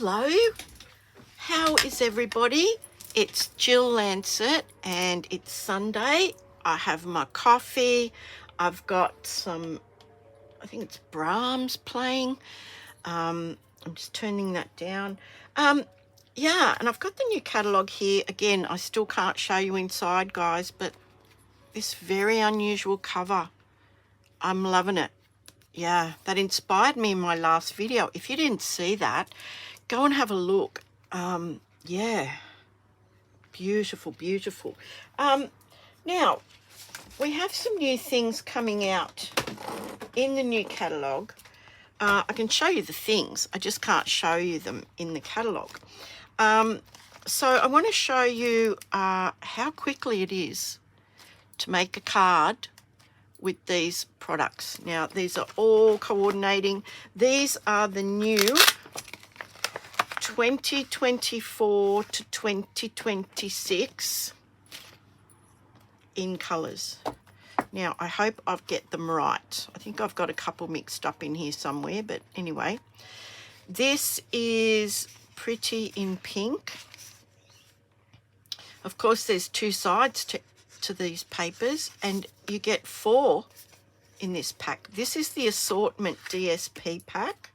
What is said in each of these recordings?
Hello, how is everybody? It's Jill Lancet and it's Sunday. I have my coffee. I've got some, I think it's Brahms playing. I'm just turning that down. Yeah, and I've got the new catalogue here. Again, I still can't show you inside, guys, but this very unusual cover, I'm loving it. Yeah, that inspired me in my last video. If you didn't see that, go and have a look. Yeah, beautiful, beautiful. Now, we have some new things coming out in the new catalogue. I can show you the things. I just can't show you them in the catalogue. So I want to show you how quickly it is to make a card with these products. Now, these are all coordinating. These are the new 2024 to 2026 in colours. Now, I hope I get them right. I think I've got a couple mixed up in here somewhere, but anyway. This is Pretty in Pink. Of course, there's two sides to these papers, and you get 4 in this pack. This is the assortment DSP pack.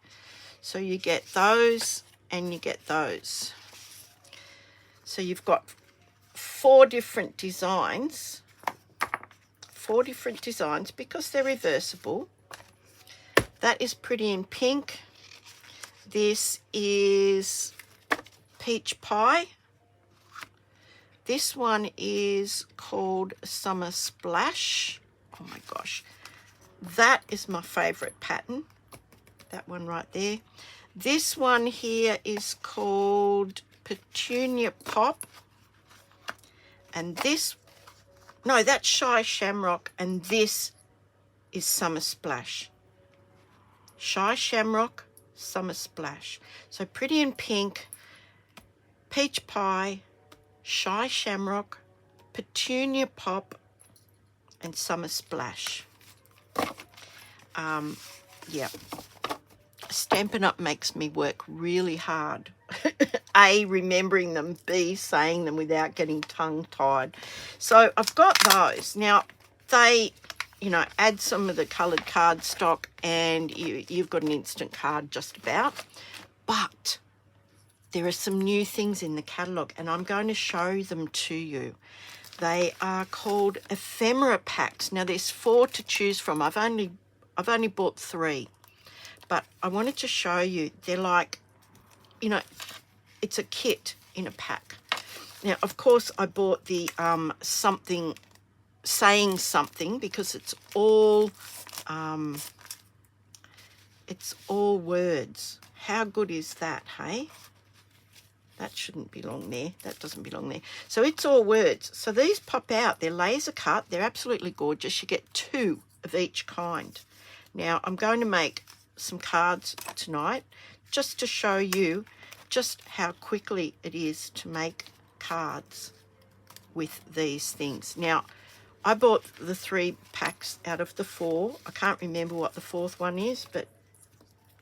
So you get those and you get those. So you've got 4 different designs. 4 different designs because they're reversible. That is Pretty in Pink. This is Peach Pie. This one is called Summer Splash. Oh my gosh. That is my favorite pattern. That one right there. This one here is called Petunia Pop. And this, no, that's Shy Shamrock. And this is Summer Splash. Shy Shamrock, Summer Splash. So Pretty in Pink, Peach Pie, Shy Shamrock, Petunia Pop, and Summer Splash. Yeah. Stampin' Up makes me work really hard. A, remembering them. B, saying them without getting tongue-tied. So I've got those. Now, they, you know, add some of the coloured cardstock and you've got an instant card just about. But there are some new things in the catalogue and I'm going to show them to you. They are called Ephemera packs. Now there's 4 to choose from. I've only bought 3, but I wanted to show you. They're like, you know, it's a kit in a pack. Now, of course, I bought the something, saying something, because it's all words. How good is that, hey? That shouldn't belong there. That doesn't belong there. So it's all words. So these pop out. They're laser cut. They're absolutely gorgeous. You get 2 of each kind. Now, I'm going to make some cards tonight just to show you just how quickly it is to make cards with these things. Now, I bought the 3 packs out of the 4. I can't remember what the 4th one is, but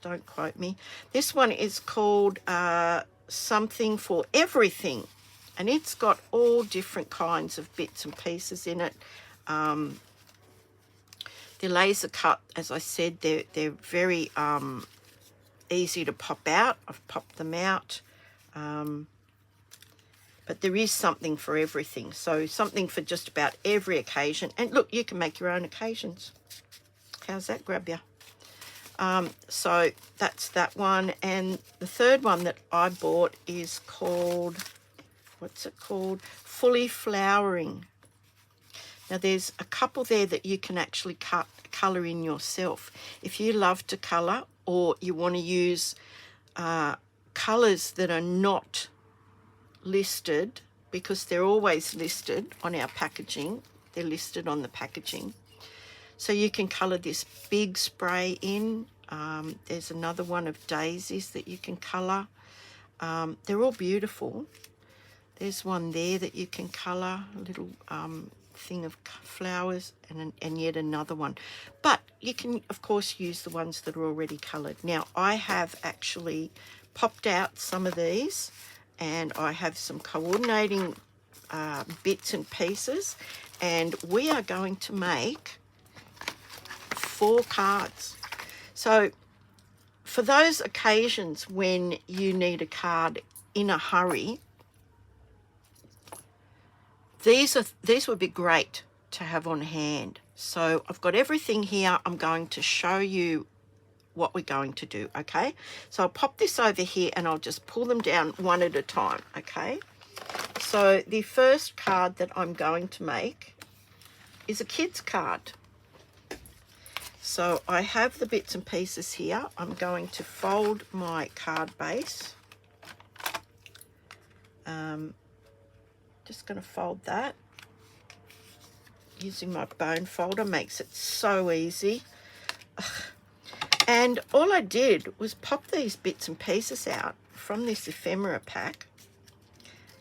don't quote me. This one is called Something for Everything, and it's got all different kinds of bits and pieces in it. They're laser cut, as I said. They're very easy to pop out. I've popped them out, but there is something for everything. So something for just about every occasion. And look, you can make your own occasions. How's that grab you? So that's that one. And the third one that I bought is called, what's it called? Fully Flowering. Now there's a couple there that you can actually colour in yourself. If you love to colour, or you want to use colours that are not listed, because they're always listed on our packaging. They're listed on the packaging. So you can colour this big spray in. There's another one of daisies that you can colour. They're all beautiful. There's one there that you can colour, a little thing of flowers, and yet another one. But you can, of course, use the ones that are already coloured. Now, I have actually popped out some of these, and I have some coordinating bits and pieces, and we are going to make 4 cards. So for those occasions when you need a card in a hurry, these would be great to have on hand. So I've got everything here. I'm going to show you what we're going to do, okay? So I'll pop this over here and I'll just pull them down one at a time, okay? So the first card that I'm going to make is a kid's card. So I have the bits and pieces here. I'm going to fold my card base. Just going to fold that. Using my bone folder makes it so easy. And all I did was pop these bits and pieces out from this ephemera pack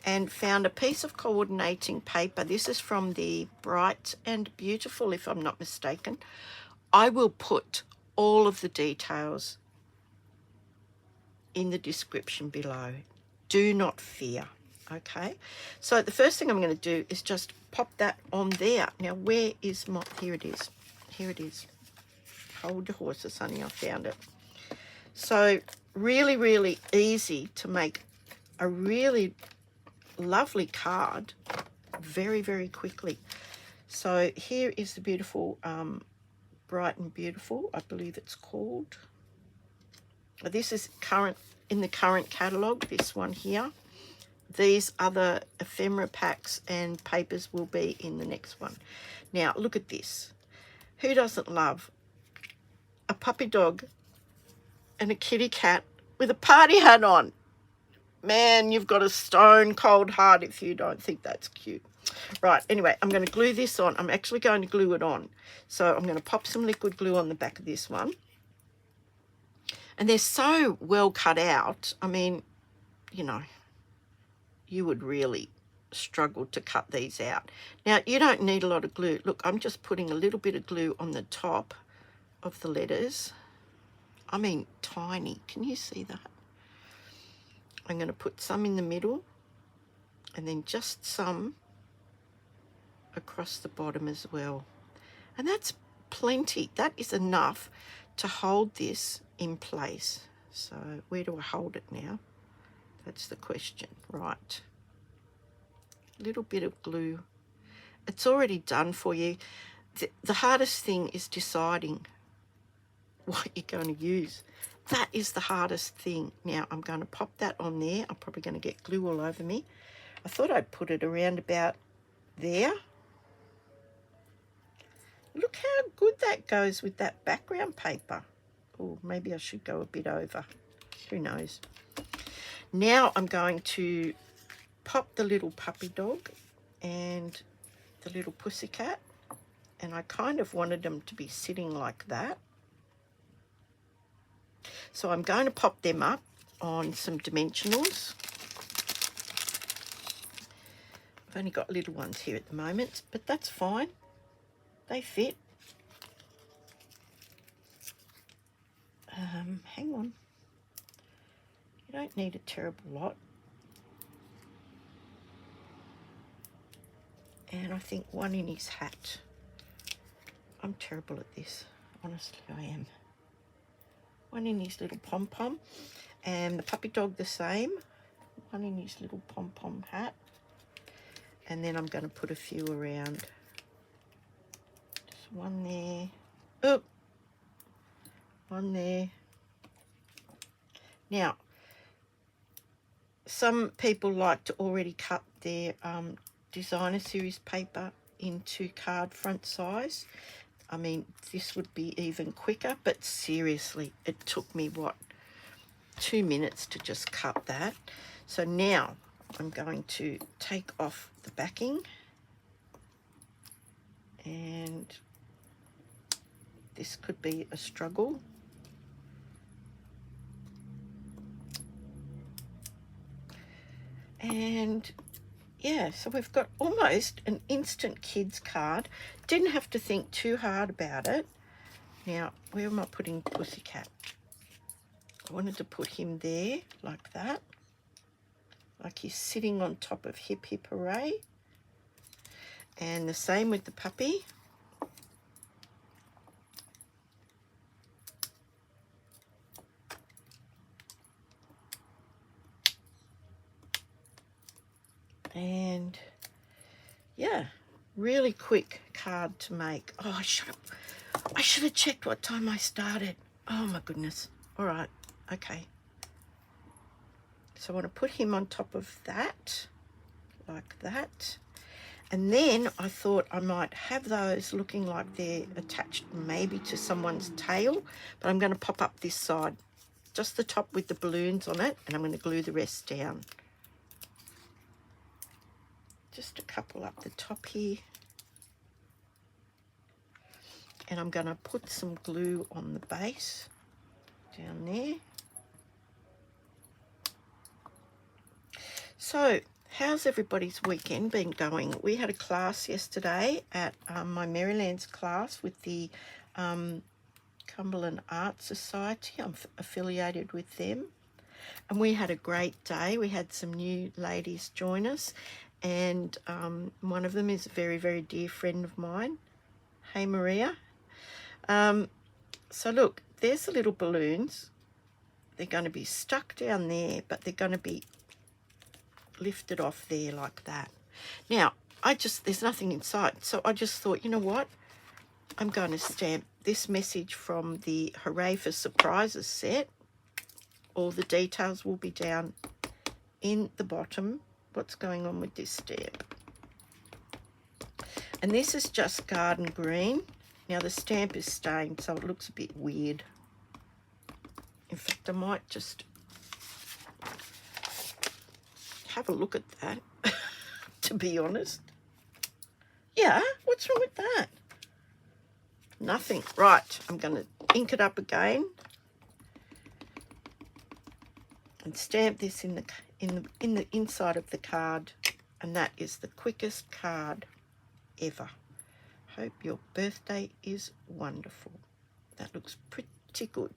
and found a piece of coordinating paper. This is from the Bright and Beautiful, if I'm not mistaken. I will put all of the details in the description below. Do not fear, okay? So the first thing I'm going to do is just pop that on there. Now, where is my... Here it is. Here it is. Hold your horses, honey. I found it. So really, really easy to make a really lovely card very, very quickly. So here is the beautiful Bright and Beautiful, I believe it's called. This is in the current catalogue, this one here. These other ephemera packs and papers will be in the next one. Now, look at this. Who doesn't love a puppy dog and a kitty cat with a party hat on? Man, you've got a stone cold heart if you don't think that's cute. Right, anyway, I'm going to glue this on. I'm actually going to glue it on. So I'm going to pop some liquid glue on the back of this one. And they're so well cut out. I mean, you know, you would really struggle to cut these out. Now, you don't need a lot of glue. Look, I'm just putting a little bit of glue on the top of the letters. I mean, tiny. Can you see that? I'm going to put some in the middle and then just some across the bottom as well. And that's plenty. That is enough to hold this in place. So where do I hold it now? That's the question. Right. A little bit of glue. It's already done for you. The hardest thing is deciding what you're going to use. That is the hardest thing. Now I'm going to pop that on there. I'm probably going to get glue all over me. I thought I'd put it around about there. Look how good that goes with that background paper. Oh, maybe I should go a bit over. Who knows? Now I'm going to pop the little puppy dog and the little pussycat. And I kind of wanted them to be sitting like that. So I'm going to pop them up on some dimensionals. I've only got little ones here at the moment, but that's fine. They fit. Hang on. You don't need a terrible lot. And I think one in his hat. I'm terrible at this. Honestly, I am. One in his little pom-pom. And the puppy dog the same. One in his little pom-pom hat. And then I'm going to put a few around. Just one there. Oh, one there. Now, some people like to already cut their designer series paper into card front size. I mean, this would be even quicker, but seriously, it took me, what, 2 minutes to just cut that. So now I'm going to take off the backing, and this could be a struggle. And yeah, so we've got almost an instant kids card. Didn't have to think too hard about it. Now, where am I putting Pussycat? I wanted to put him there like that, like he's sitting on top of Hip Hip Hooray. And the same with the puppy. And yeah, really quick card to make. Oh, I should have checked what time I started. Oh my goodness. All right, okay. So I want to put him on top of that, like that. And then I thought I might have those looking like they're attached maybe to someone's tail, but I'm going to pop up this side, just the top with the balloons on it, and I'm going to glue the rest down. Just a couple up the top here. And I'm going to put some glue on the base down there. So, how's everybody's weekend been going? We had a class yesterday at my Maryland's class with the Cumberland Art Society. I'm affiliated with them. And we had a great day. We had some new ladies join us. And one of them is a very, very dear friend of mine. Hey, Maria. So look, there's the little balloons. They're going to be stuck down there, but they're going to be lifted off there like that. Now, there's nothing inside. So I just thought, you know what? I'm going to stamp this message from the Hooray for Surprises set. All the details will be down in the bottom. What's going on with this stamp? And this is just garden green. Now the stamp is stained, so it looks a bit weird. In fact, I might just have a look at that, to be honest. Yeah, what's wrong with that? Nothing. Right, I'm going to ink it up again and stamp this in the inside of the card, and that is the quickest card ever. Hope your birthday is wonderful. That looks pretty good.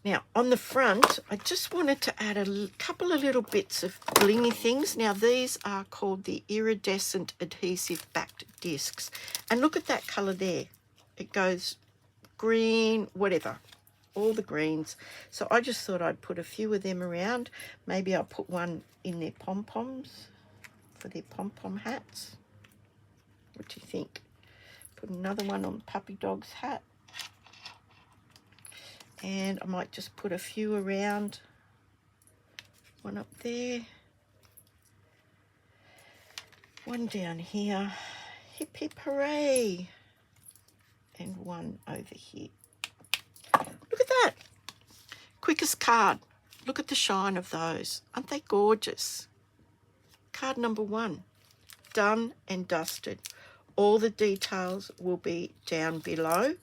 Now, on the front, I just wanted to add a couple of little bits of blingy things. Now, these are called the Iridescent Adhesive-Backed Discs. And look at that colour there. It goes green, whatever, all the greens. So I just thought I'd put a few of them around. Maybe I'll put one in their pom-poms for their pom-pom hats. What do you think? Put another one on Puppy Dog's hat. And I might just put a few around. One up there. One down here. Hip hip hooray. And one over here. Look at that. Quickest card. Look at the shine of those. Aren't they gorgeous? Card number 1. Done and dusted. All the details will be down below.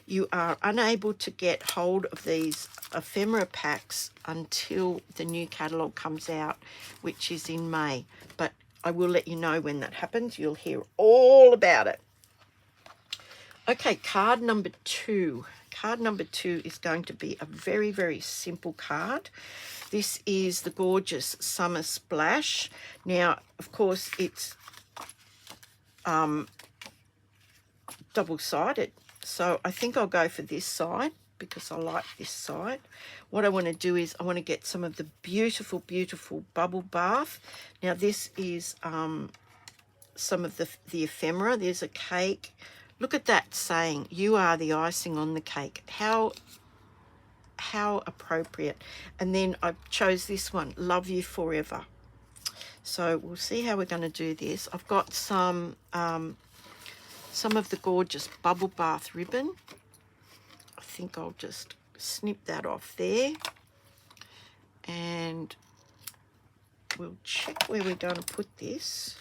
You are unable to get hold of these ephemera packs until the new catalogue comes out, which is in May. But I will let you know when that happens. You'll hear all about it. Okay, card number 2. Card number 2 is going to be a very, very simple card. This is the gorgeous Summer Splash. Now, of course, it's double-sided, so I think I'll go for this side because I like this side. What I want to do is I want to get some of the beautiful, beautiful bubble bath. Now this is some of the ephemera. There's a cake. Look at that saying, "You are the icing on the cake." How appropriate. And then I chose this one, "Love You Forever." So we'll see how we're going to do this. I've got some of the gorgeous bubble bath ribbon. I think I'll just snip that off there. And we'll check where we're going to put this.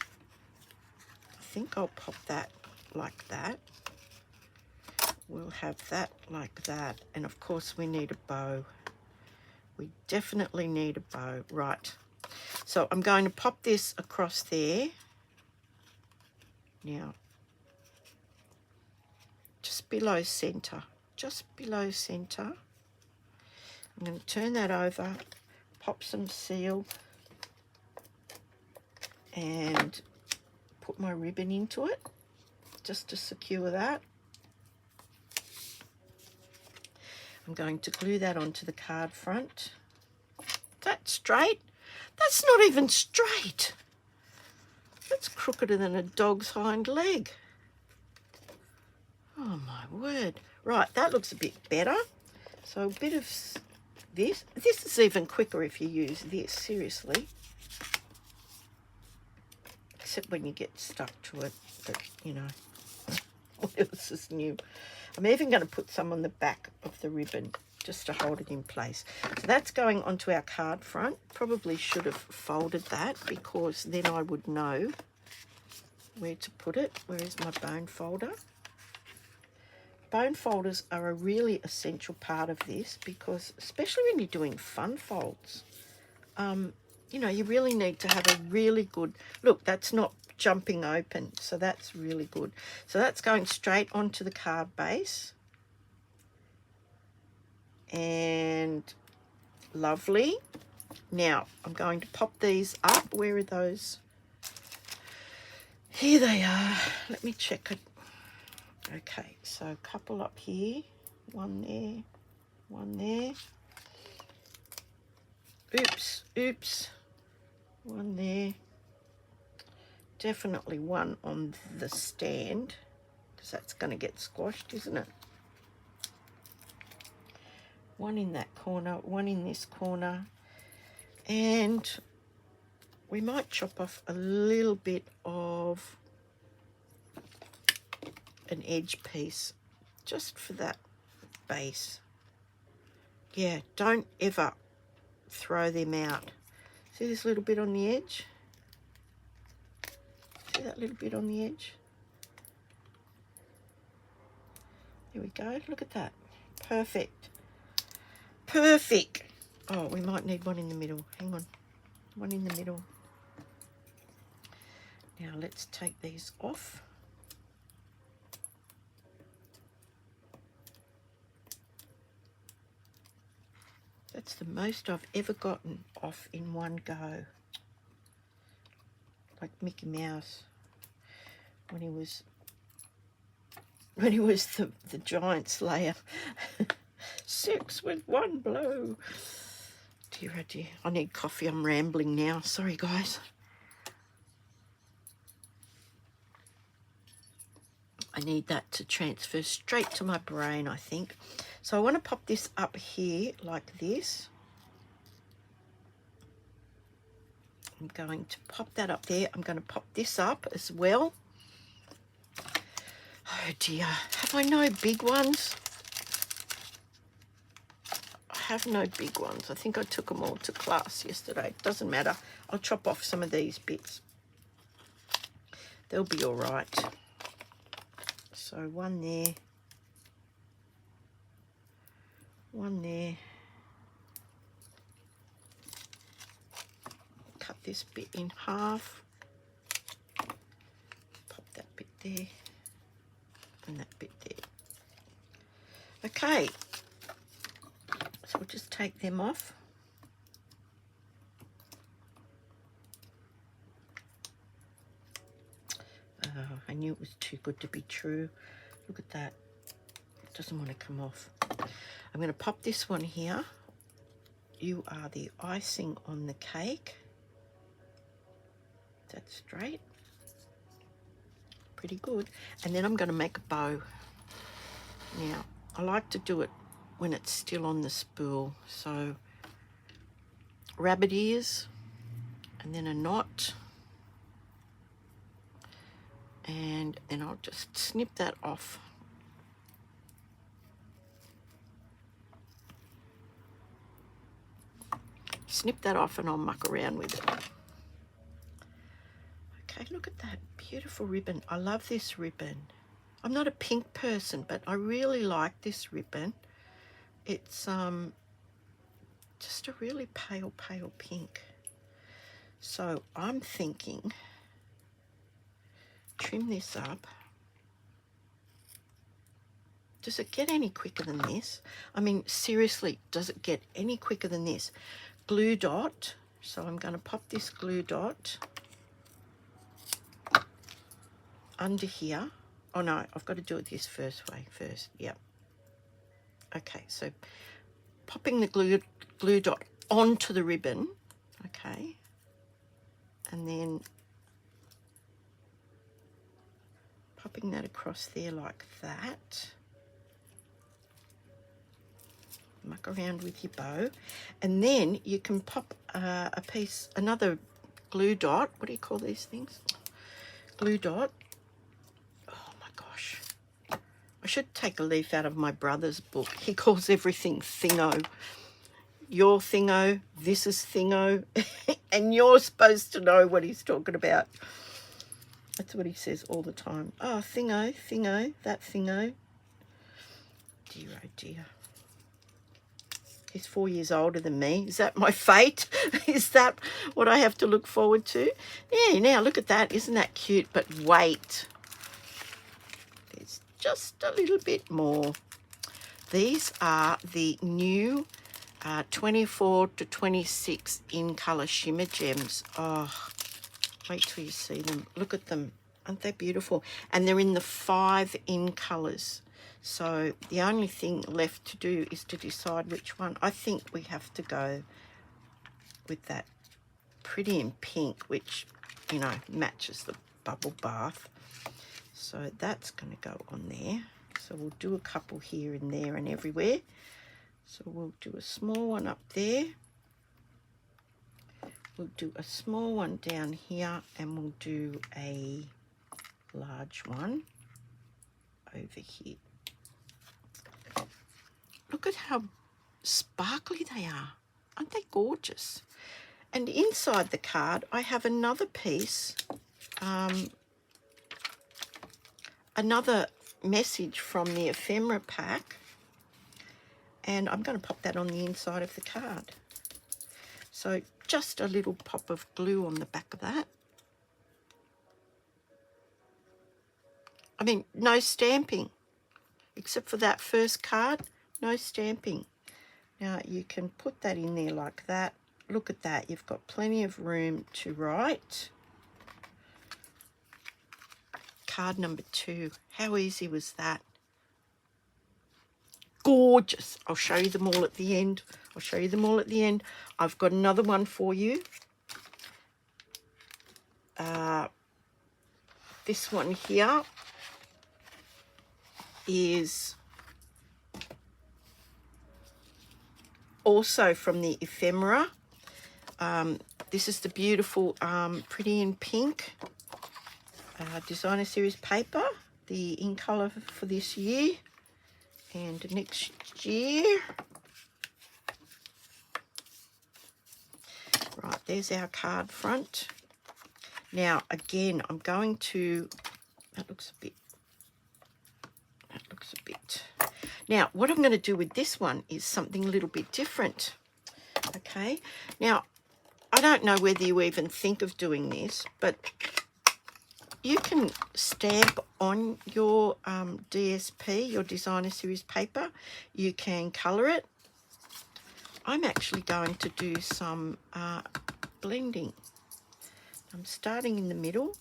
I think I'll pop that like that. We'll have that like that. And of course we need a bow. We definitely need a bow. Right. So I'm going to pop this across there. Now, just below center. Just below center. I'm going to turn that over, pop some seal, and put my ribbon into it just to secure that. I'm going to glue that onto the card front. That's straight. That's not even straight. That's crookeder than a dog's hind leg. Oh my word. Right, that looks a bit better. So a bit of this. This is even quicker if you use this, seriously. Except when you get stuck to it, but you know, what else is new? I'm even going to put some on the back of the ribbon just to hold it in place. So that's going onto our card front. Probably should have folded that because then I would know where to put it. Where is my bone folder? Bone folders are a really essential part of this because especially when you're doing fun folds, you know, you really need to have a really good, look, that's not jumping open, so that's really good. So that's going straight onto the card base. And lovely. Now I'm going to pop these up. Where are those? Here they are. Let me check it. Okay, so a couple up here, one there, one there. Oops, one there. Definitely one on the stand because that's going to get squashed, isn't it? One in that corner, one in this corner, and we might chop off a little bit of an edge piece just for that base. Yeah, don't ever throw them out. See this little bit on the edge? See that little bit on the edge? There we go, look at that. Perfect. Perfect. Oh, we might need one in the middle. Hang on. One in the middle. Now let's take these off. That's the most I've ever gotten off in one go. Like Mickey Mouse when he was the giant slayer. 6 with 1 blow. Dear oh dear. I need coffee. I'm rambling now. Sorry guys. I need that to transfer straight to my brain, I think. So I want to pop this up here like this. I'm going to pop that up there. I'm going to pop this up as well. Oh dear. Have I no big ones? I have no big ones. I think I took them all to class yesterday. Doesn't matter. I'll chop off some of these bits. They'll be all right. So one there. One there. Cut this bit in half. Pop that bit there. And that bit there. Okay. So we'll just take them off. I knew it was too good to be true. Look at that. It doesn't want to come off. I'm going to pop this one here. You are the icing on the cake. That's straight. Pretty good. And then I'm going to make a bow. Now, I like to do it when it's still on the spool. So, rabbit ears, and then a knot. And then I'll just snip that off. Snip that off and I'll muck around with it. Okay, look at that beautiful ribbon. I love this ribbon. I'm not a pink person, but I really like this ribbon. It's just a really pale pink. So I'm thinking, trim this up Does it get any quicker than this? I mean, seriously, does it get any quicker than this? Glue dot. So I'm going to pop this glue dot under here. Oh no, I've got to do it this first way first. Yep. Okay, so popping the glue dot onto the ribbon. Okay. And then popping that across there like that. Muck around with your bow. And then you can pop another glue dot. What do you call these things? Glue dot. Oh my gosh. I should take a leaf out of my brother's book. He calls everything thingo. Your thingo, this is thingo, and you're supposed to know what he's talking about. That's what he says all the time. Oh, thingo, thingo, that thingo. Dear, oh dear. He's 4 years older than me. Is that my fate? Is that what I have to look forward to? Yeah, now look at that. Isn't that cute? But wait. There's just a little bit more. These are the new 24 to 26 in colour shimmer gems. Oh, wait till you see them. Look at them. Aren't they beautiful? And they're in the 5 in colours. So the only thing left to do is to decide which one. I think we have to go with that pretty in pink, which, you know, matches the bubble bath. So that's going to go on there. So we'll do a couple here and there and everywhere. So we'll do a small one up there. We'll do a small one down here, and we'll do a large one over here. Look at how sparkly they are. Aren't they gorgeous? And inside the card, I have another piece, another message from the Ephemera pack. And I'm going to pop that on the inside of the card. So just a little pop of glue on the back of that. I mean, no stamping, except for that first card, no stamping. Now you can put that in there like that. Look at that, you've got plenty of room to write. Card number 2, how easy was that? Gorgeous. I'll show you them all at the end. I'll show you them all at the end. I've got another one for you. This one here is also from the Ephemera. This is the beautiful Pretty in Pink designer series paper, the INCOLOR for this year. And next year, right, there's our card front. Now, again, I'm going to, that looks a bit, now, what I'm going to do with this one is something a little bit different, okay? Now, I don't know whether you even think of doing this, but you can stamp on your DSP, your designer series paper. You can colour it. I'm actually going to do some blending. I'm starting in the middle.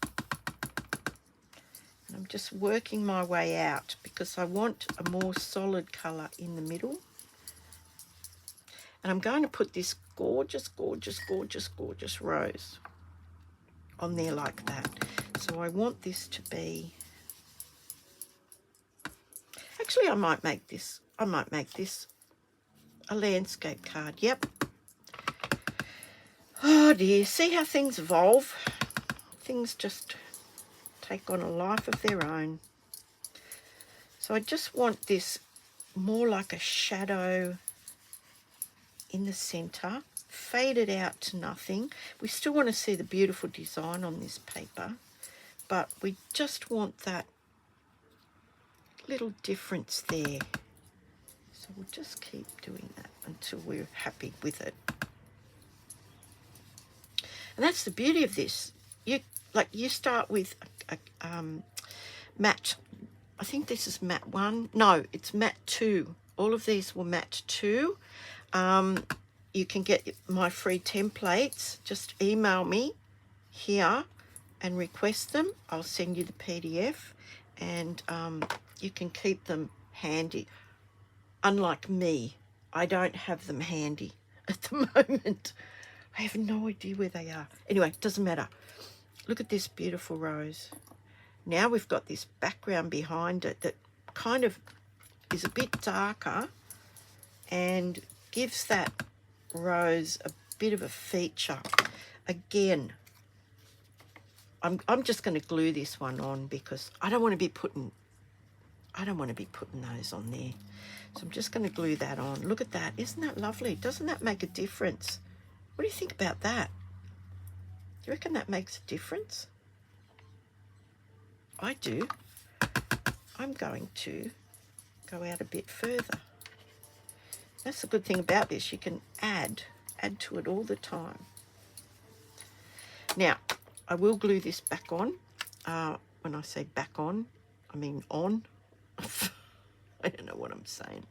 And I'm just working my way out because I want a more solid colour in the middle. And I'm going to put this gorgeous, gorgeous, gorgeous, gorgeous rose on there like that. So I want this to be, actually I might make this a landscape card. Yep. Oh dear, see how things evolve? Things just take on a life of their own. So I just want this more like a shadow in the center, faded out to nothing. We still want to see the beautiful design on this paper, but we just want that little difference there. So we'll just keep doing that until we're happy with it. And that's the beauty of this. You start with a matte I think this is matte 1. No, it's matte 2. All of these were matte 2. You can get my free templates. Just email me here and request them. I'll send you the PDF, and you can keep them handy. Unlike me, I don't have them handy at the moment. I have no idea where they are. Anyway, it doesn't matter. Look at this beautiful rose. Now we've got this background behind it that kind of is a bit darker and gives that rose a bit of a feature. Again, I'm just going to glue this one on because I don't want to be putting those on there. So I'm just going to glue that on. Look at that. Isn't that lovely? Doesn't that make a difference? What do you think about that? Do you reckon that makes a difference? I do. I'm going to go out a bit further. That's the good thing about this. You can add to it all the time. Now, I will glue this back on. When I say back on, I mean on. I don't know what I'm saying.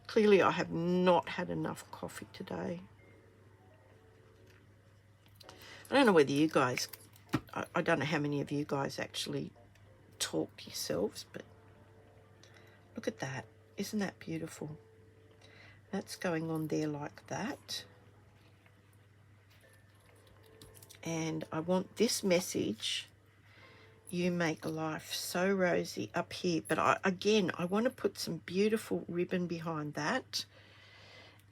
Clearly, I have not had enough coffee today. I don't know whether you guys, I don't know how many of you guys actually talk yourselves, but look at that. Isn't that beautiful? That's going on there like that. And I want this message, you make life so rosy, up here. But I want to put some beautiful ribbon behind that.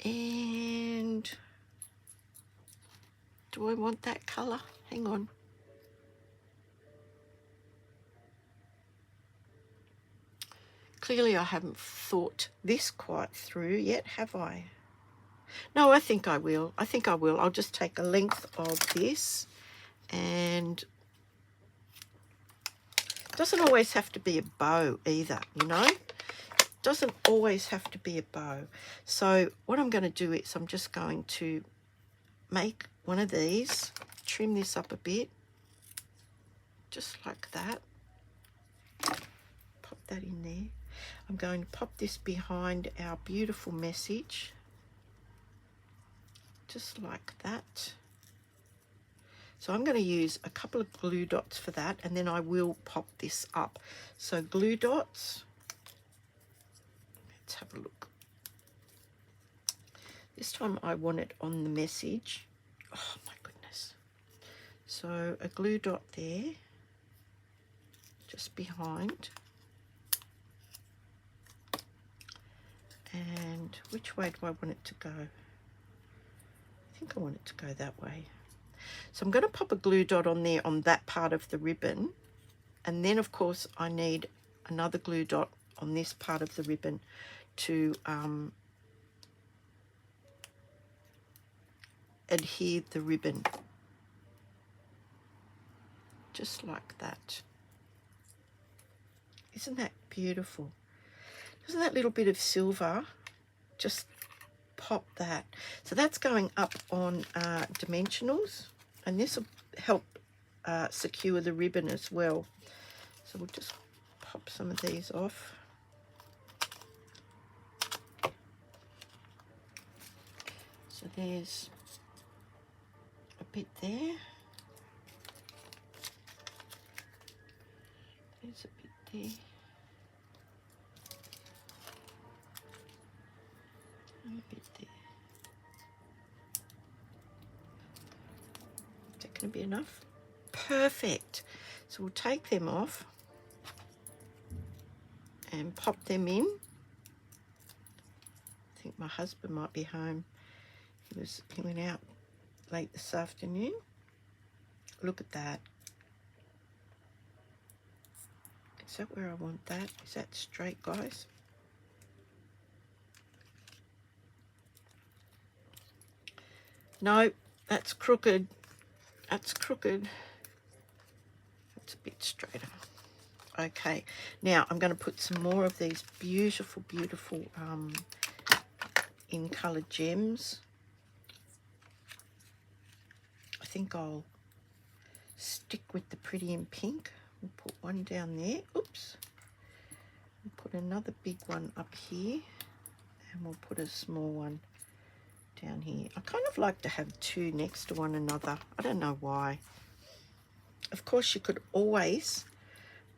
And do I want that colour? Hang on. Clearly I haven't thought this quite through yet, have I? No, I think I will. I think I will. I'll just take a length of this, and it doesn't always have to be a bow either, you know? It doesn't always have to be a bow. So what I'm going to do is I'm just going to make one of these, trim this up a bit, just like that. Pop that in there. I'm going to pop this behind our beautiful message, just like that. So I'm going to use a couple of glue dots for that, and then I will pop this up. So glue dots, let's have a look. This time I want it on the message. Oh my goodness. So a glue dot there, just behind. And which way do I want it to go? I think I want it to go that way. So I'm going to pop a glue dot on there on that part of the ribbon. And then, of course, I need another glue dot on this part of the ribbon to adhere the ribbon. Just like that. Isn't that beautiful? Doesn't that little bit of silver just pop that? So that's going up on dimensionals, and this will help secure the ribbon as well. So we'll just pop some of these off. So there's a bit there. There's a bit there. A bit there. Is that going to be enough? Perfect. So we'll take them off and pop them in. I think my husband might be home. He went out late this afternoon. Look at that. Is that where I want that? Is that straight, guys? No, that's crooked. That's crooked. That's a bit straighter. Okay, now I'm going to put some more of these beautiful, beautiful in-colour gems. I think I'll stick with the pretty in pink. We'll put one down there. Oops. put another big one up here, and we'll put a small one down here. I kind of like to have two next to one another. I don't know why. Of course, you could always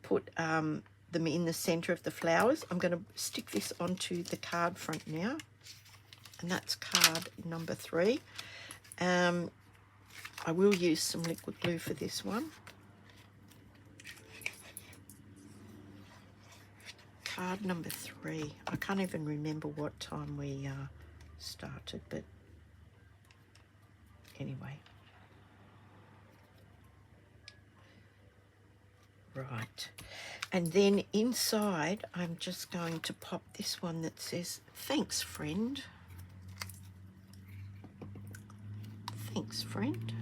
put them in the center of the flowers. I'm going to stick this onto the card front now, and that's card number 3. I will use some liquid glue for this one. Card number 3. I can't even remember what time we started, but anyway. Right. And then inside, I'm just going to pop this one that says, "Thanks, friend." Thanks, friend.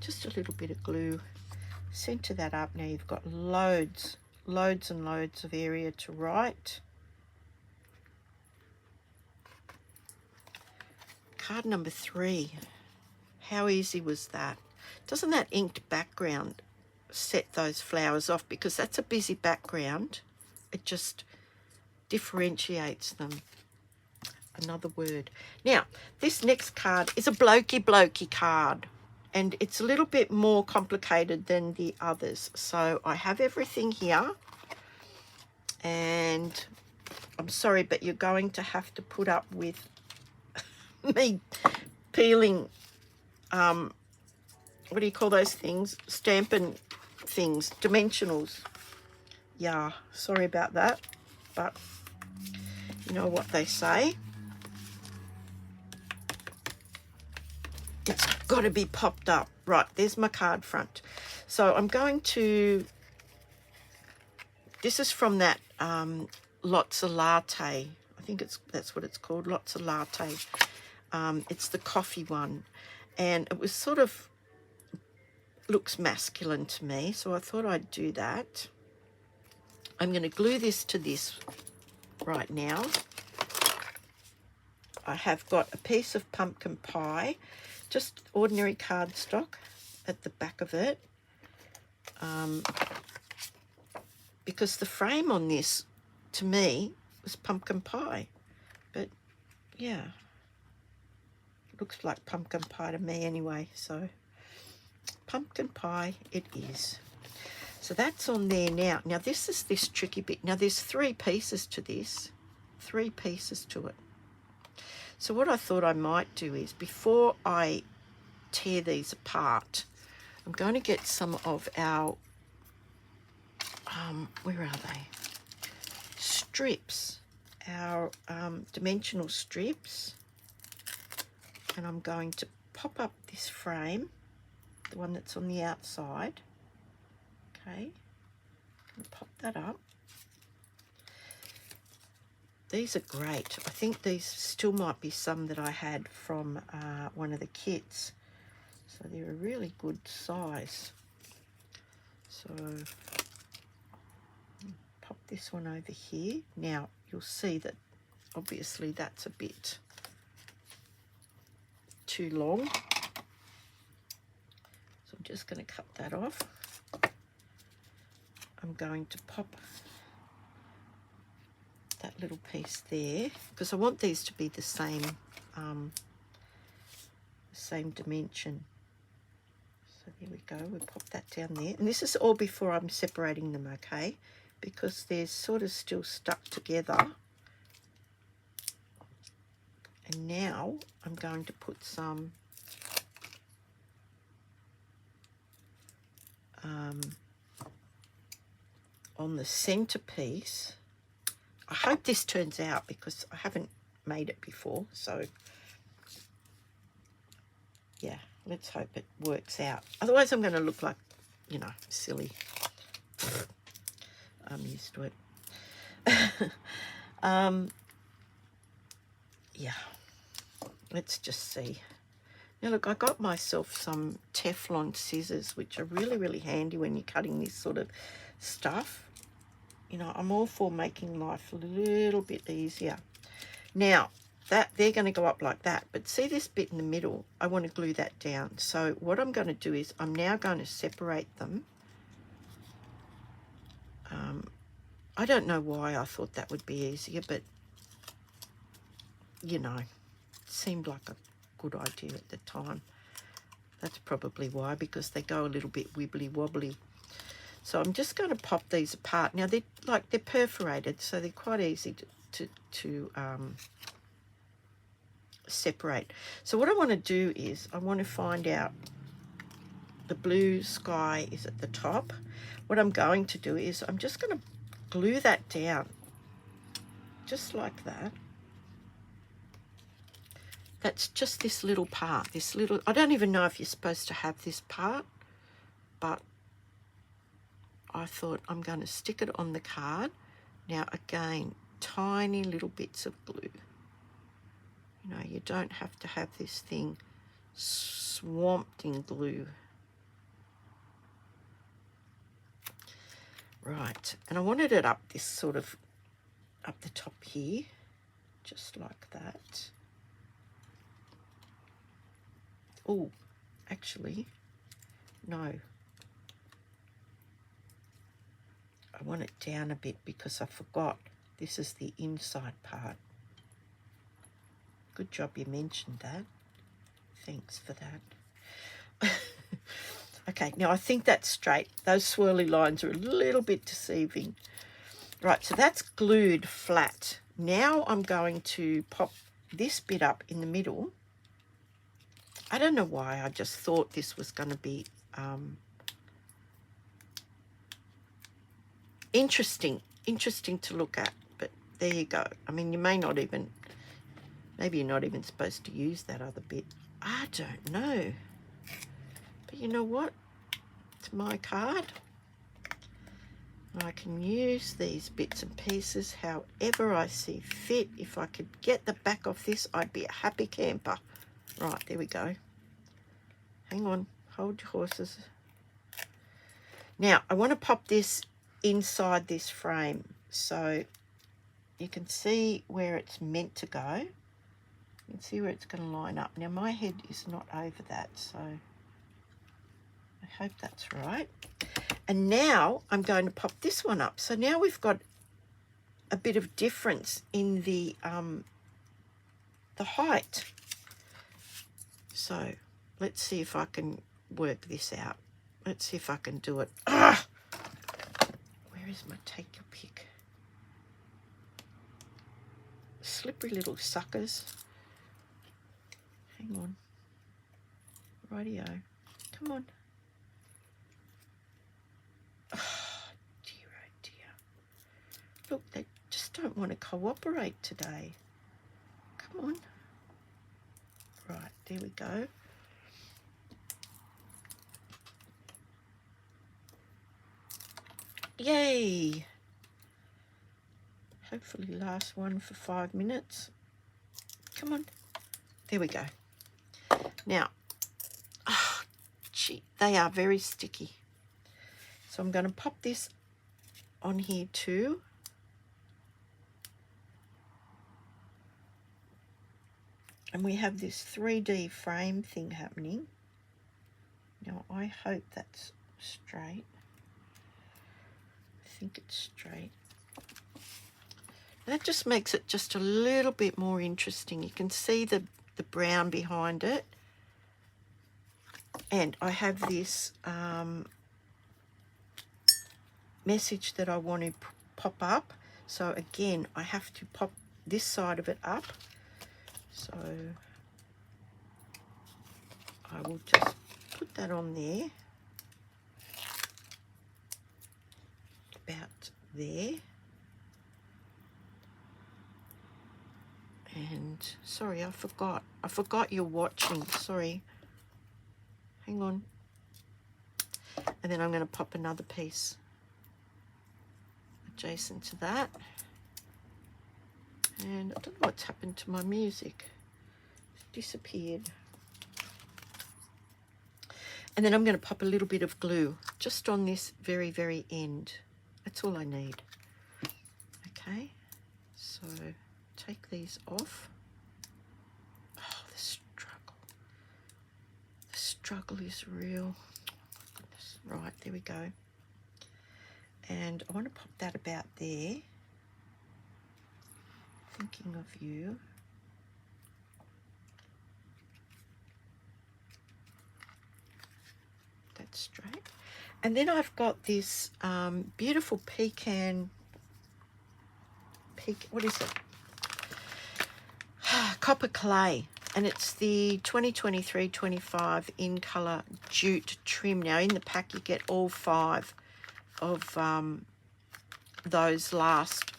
Just a little bit of glue. Center that up. Now you've got loads and loads of area to write. Card number 3. How easy was that? Doesn't that inked background set those flowers off? Because that's a busy background. It just differentiates them. Another word. Now, this next card is a blokey card. And it's a little bit more complicated than the others. So I have everything here. And I'm sorry, but you're going to have to put up with me peeling, what do you call those things? Stamping things, dimensionals. Yeah, sorry about that. But you know what they say. It's got to be popped up. Right, there's my card front. So I'm going to, this is from that Lots of Latte. I think that's what it's called, Lots of Latte. It's the coffee one. And it was sort of, looks masculine to me, so I thought I'd do that. I'm going to glue this to this right now. I have got a piece of pumpkin pie, just ordinary cardstock at the back of it, because the frame on this, to me, was pumpkin pie. But yeah, it looks like pumpkin pie to me anyway, so pumpkin pie it is. So that's on there now. Now this is this tricky bit. Now there's 3 pieces to this, 3 pieces to it. So what I thought I might do is, before I tear these apart, I'm going to get some of our, where are they? Strips, our dimensional strips. And I'm going to pop up this frame, the one that's on the outside. Okay, pop that up. These are great. I think these still might be some that I had from one of the kits. So they're a really good size. So pop this one over here. Now you'll see that obviously that's a bit too long. So I'm just going to cut that off. I'm going to pop that little piece there, because I want these to be the same dimension. So there we go, we'll pop that down there. And this is all before I'm separating them, okay? Because they're sort of still stuck together. And now I'm going to put some on the centerpiece. I hope this turns out, because I haven't made it before, so yeah, let's hope it works out. Otherwise I'm going to look like, you know, silly. I'm used to it. Yeah, let's just see. Now look, I got myself some Teflon scissors, which are really, really handy when you're cutting this sort of stuff. You know, I'm all for making life a little bit easier. Now, that they're going to go up like that, but see this bit in the middle? I want to glue that down. So what I'm going to do is I'm now going to separate them I don't know why I thought that would be easier, but, you know, it seemed like a good idea at the time. That's probably why, because they go a little bit wibbly wobbly. So I'm just going to pop these apart. Now, they're perforated, so they're quite easy to separate. So what I want to do is I want to find out the blue sky is at the top. What I'm going to do is I'm just going to glue that down, just like that. That's just this little part, this little, I don't even know if you're supposed to have this part, but I thought I'm going to stick it on the card. Now again, tiny little bits of glue. You know, you don't have to have this thing swamped in glue. Right, and I wanted it up this sort of, up the top here, just like that. Oh, actually, no. I want it down a bit because I forgot this is the inside part. Good job you mentioned that. Thanks for that. Okay, now I think that's straight. Those swirly lines are a little bit deceiving. Right, so that's glued flat. Now I'm going to pop this bit up in the middle. I don't know why, I just thought this was going to be interesting to look at, but there you go. I mean, you may not even, maybe you're not even supposed to use that other bit. I don't know. But you know what? It's my card. I can use these bits and pieces however I see fit. If I could get the back off this, I'd be a happy camper. Right, there we go. Hang on, hold your horses. Now, I want to pop this inside this frame so you can see where it's meant to go. You can see where it's going to line up. Now, my head is not over that, so I hope that's right. And now I'm going to pop this one up. So now we've got a bit of difference in the height. So let's see if I can work this out. Let's see if I can do it. Ah! Where is my take your pick? Slippery little suckers. Hang on. Rightio. Come on. Oh, dear, oh dear. Look, they just don't want to cooperate today. Come on. Right, there we go. Yay! Hopefully last one for 5 minutes. Come on. There we go. Now, oh, gee, they are very sticky. So I'm going to pop this on here too. And we have this 3D frame thing happening. Now, I hope that's straight. I think it's straight. That just makes it just a little bit more interesting. You can see the brown behind it. And I have this message that I want to pop up. So again, I have to pop this side of it up. So I will just put that on there. About there. And sorry, I forgot you're watching. Sorry. Hang on. And then I'm going to pop another piece adjacent to that. And I don't know what's happened to my music. It's disappeared. And then I'm going to pop a little bit of glue just on this very, very end. That's all I need. Okay. So take these off. Oh, the struggle. The struggle is real. Oh, my goodness. Right, there we go. And I want to pop that about there. Thinking of you. That's straight. And then I've got this beautiful what is it? Copper clay. And it's the 2023-25 INCOLOR jute trim. Now in the pack you get all 5 of those last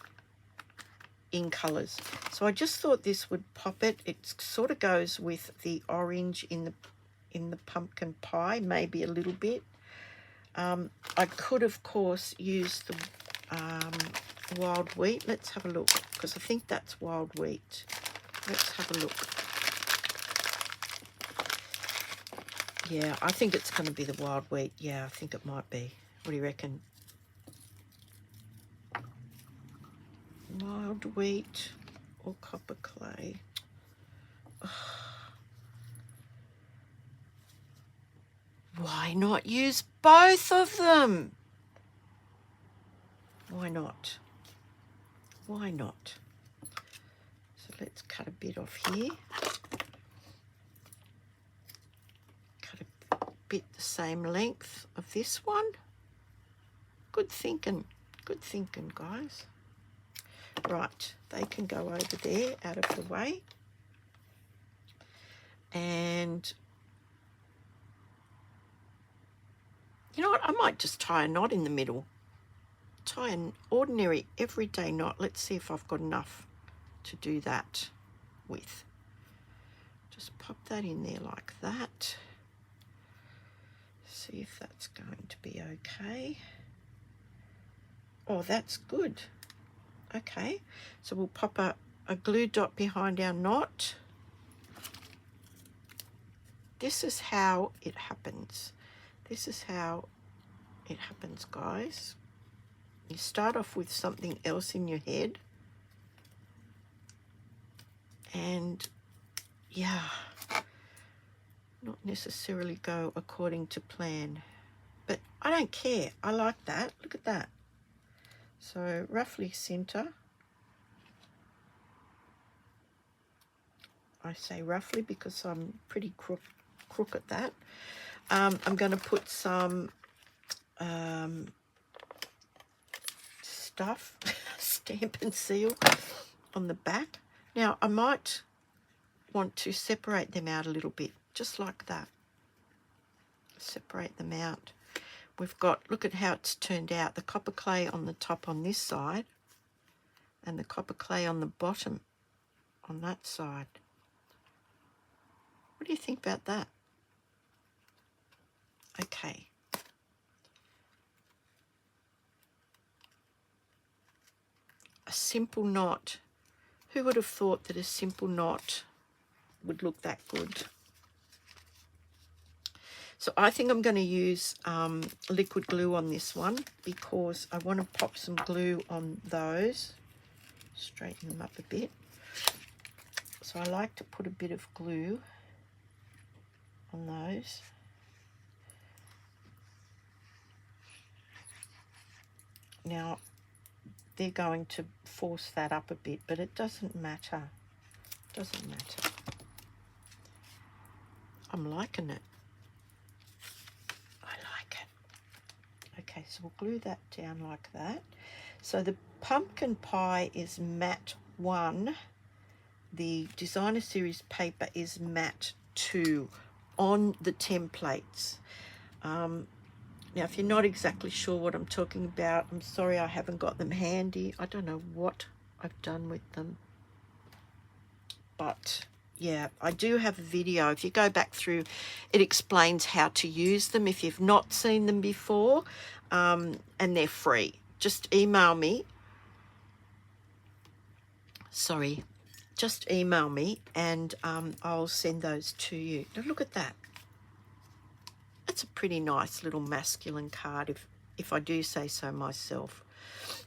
INCOLORs. So I just thought this would pop it. It sort of goes with the orange in the pumpkin pie, maybe a little bit. I could of course use the wild wheat. Let's have a look, because I think that's wild wheat. Let's have a look. Yeah, I think it's going to be the wild wheat. Yeah, I think it might be. What do you reckon? Wild wheat or copper clay? Why not use both of them? Why not? Why not? So let's cut a bit off here. Cut a bit the same length of this one. Good thinking, guys. Right, they can go over there, out of the way. And you know what? I might just tie a knot in the middle. Tie an ordinary everyday knot. Let's see if I've got enough to do that with. Just pop that in there like that. See if that's going to be okay. Oh, that's good. Okay, so we'll pop a glue dot behind our knot. This is how it happens. This is how it happens, guys. You start off with something else in your head. And yeah, not necessarily go according to plan. But I don't care. I like that. Look at that. So roughly center. I say roughly because I'm pretty crook at that. I'm going to put some stuff, stamp and seal on the back. Now I might want to separate them out a little bit, just like that. Separate them out. We've got, look at how it's turned out, the copper clay on the top on this side and the copper clay on the bottom on that side. What do you think about that? Okay. A simple knot. Who would have thought that a simple knot would look that good? So I think I'm going to use liquid glue on this one because I want to pop some glue on those. Straighten them up a bit. So I like to put a bit of glue on those. Now they're going to force that up a bit, but it doesn't matter. It doesn't matter. I'm liking it. I like it. Okay, so we'll glue that down like that. So the pumpkin pie is matte 1. The designer series paper is matte 2 on the templates. Now, if you're not exactly sure what I'm talking about, I'm sorry I haven't got them handy. I don't know what I've done with them. But yeah, I do have a video. If you go back through, it explains how to use them if you've not seen them before, and they're free. Just email me. Sorry, just email me and I'll send those to you. Now look at that. That's a pretty nice little masculine card if I do say so myself.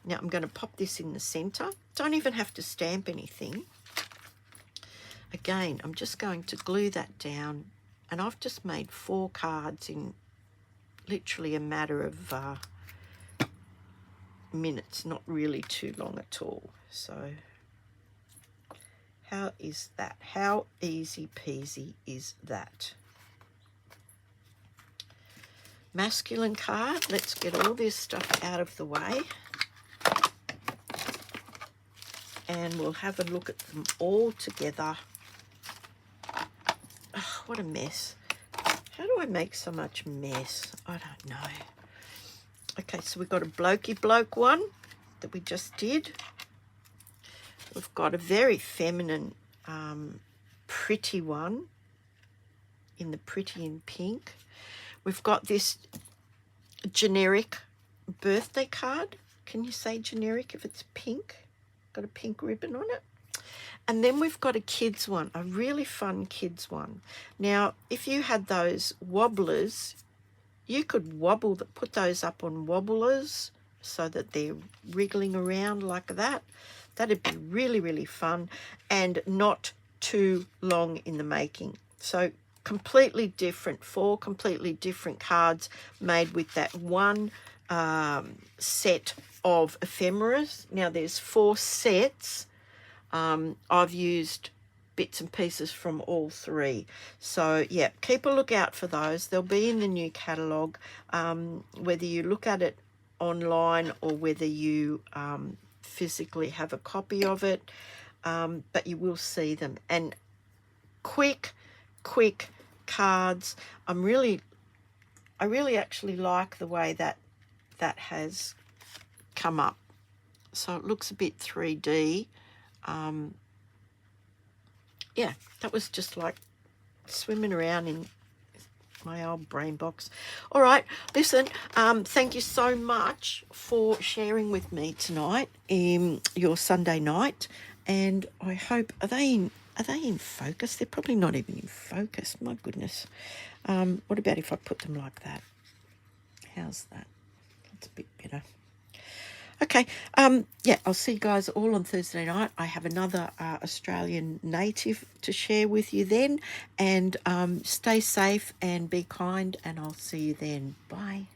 Now I'm going to pop this in the center. Don't even have to stamp anything. Again, I'm just going to glue that down, and I've just made 4 cards in literally a matter of minutes, not really too long at all. So how is that? How easy peasy is that? Masculine card. Let's get all this stuff out of the way. And we'll have a look at them all together. Oh, what a mess. How do I make so much mess? I don't know. Okay, so we've got a blokey bloke one that we just did. We've got a very feminine, pretty one in the pretty in pink. We've got this generic birthday card. Can you say generic if it's pink? Got a pink ribbon on it. And then we've got a kids one, a really fun kids one. Now, if you had those wobblers, you could put those up on wobblers so that they're wriggling around like that. That'd be really, really fun and not too long in the making. So completely different, 4 completely different cards made with that one set of ephemeras. Now there's 4 sets. I've used bits and pieces from all 3. So yeah, keep a lookout for those. They'll be in the new catalogue, whether you look at it online or whether you physically have a copy of it, but you will see them. And quick cards. I really actually like the way that has come up. So it looks a bit 3D. Yeah, that was just like swimming around in my old brain box. All right, listen, thank you so much for sharing with me tonight in your Sunday night, and I hope, are they in focus? They're probably not even in focus. My goodness. What about if I put them like that? How's that? That's a bit better. Okay, yeah, I'll see you guys all on Thursday night. I have another Australian native to share with you then. And stay safe and be kind, and I'll see you then. Bye.